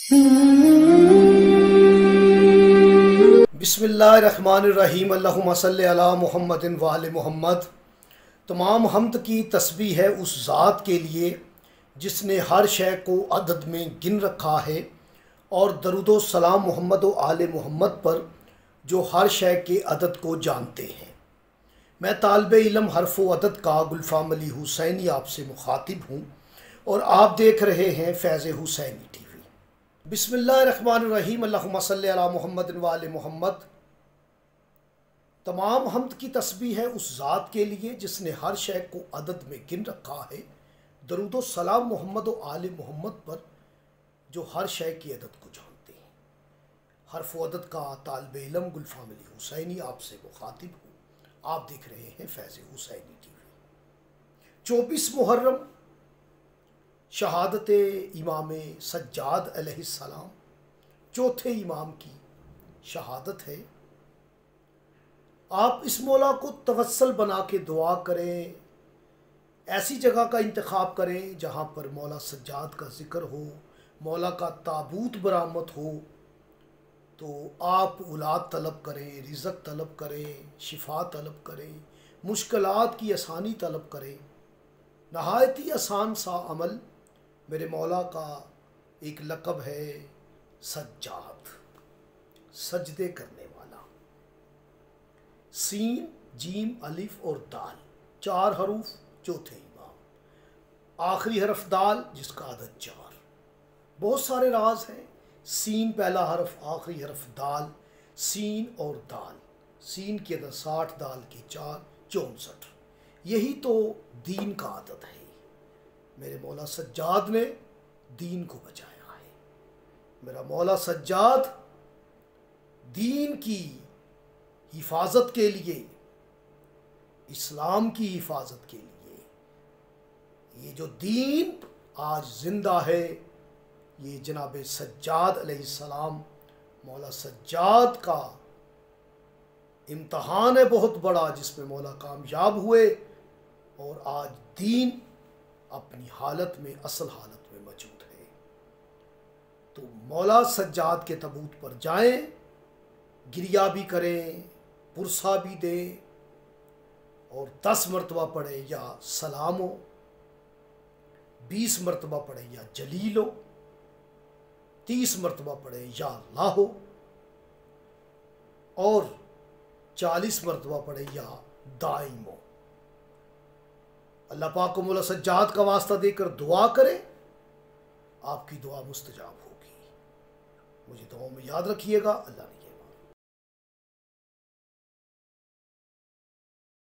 बिस्मिल्लाहिर्रहमानिर्रहीम। अल्लाहुम्मा सल्लि अला मुहम्मदिन व आले मुहम्मद। तमाम हम्द की तस्बीह है उस ज़ात के लिए जिसने हर शय को अदद में गिन रखा है, और दरूद व सलाम मोहम्मद व आले मोहम्मद पर जो हर शय के अदद को जानते हैं। मैं तालिब इल्म हर्फ व अदद का गुलफ़ाम अली हुसैनी आपसे मुखातिब हूँ और आप देख रहे हैं फैज़ हुसैनी टीवी। बिस्मिल्लाहिर्रहमानिर्रहीम। अल्लाहुम्मा सल्लि अला मुहम्मदिन व आले मुहम्मद। तमाम हम्द की तस्बीह है उस ज़ात के लिए जिसने हर शय को अदद में गिन रखा है, दरूद व सलाम मोहम्मद व आले मोहम्मद पर जो हर शय की अदद को जानते हैं। हर्फ व अदद का तालिब इल्म गुलफ़ाम अली हुसैनी आपसे मुखातिब हूँ। आप देख रहे हैं फैज़ हुसैनी टीवी। 24 मुहर्रम शहादत इमाम सज्जाद अलैहिस्सलाम, चौथे इमाम की शहादत है। आप इस मौला को तवस्सल बना के दुआ करें, ऐसी जगह का इंतखाब करें जहाँ पर मौला सज्जाद का ज़िक्र हो, मौला का ताबूत बरामद हो। तो आप औलाद तलब करें, रिज़्क़ तलब करें, शिफा तलब करें, मुश्किलात की आसानी तलब करें। नहायत ही आसान सा अमल। मेरे मौला का एक लक़ब है सज्जाद, सजदे करने वाला। सीन, जीम, अलिफ और दाल, 4 हरूफ, चौथे इमाम। आखिरी हरफ दाल जिसका अदद 4। बहुत सारे राज हैं। सीन पहला हरफ, आखिरी हरफ दाल। सीन और दाल, सीन के अदद 60, दाल के 4, 64। यही तो दीन का आदत है। मेरे मौला सज्जाद ने दीन को बचाया है। मेरा मौला सज्जाद दीन की हिफाजत के लिए, इस्लाम की हिफाजत के लिए, ये जो दीन आज ज़िंदा है, ये जनाब सज्जाद अलैहिस्सलाम, मौला सज्जाद का इम्तहान है बहुत बड़ा, जिसमें मौला कामयाब हुए और आज दीन अपनी हालत में, असल हालत में मौजूद है। तो मौला सज्जाद के तबूत पर जाएं, गिरिया भी करें, पुरसा भी दें और 10 मरतबा पढ़े या सलामो, 20 मरतबा पढ़े या जलीलो, 30 मरतबा पढ़े या अल्लाहो और 40 मरतबा पढ़े या दाइमो। अल्लाह पाक को मौला सज्जाद का वास्ता देकर दुआ करें, आपकी दुआ मुस्तजाब होगी। मुझे दुआओं में याद रखिएगा। अल्लाह ने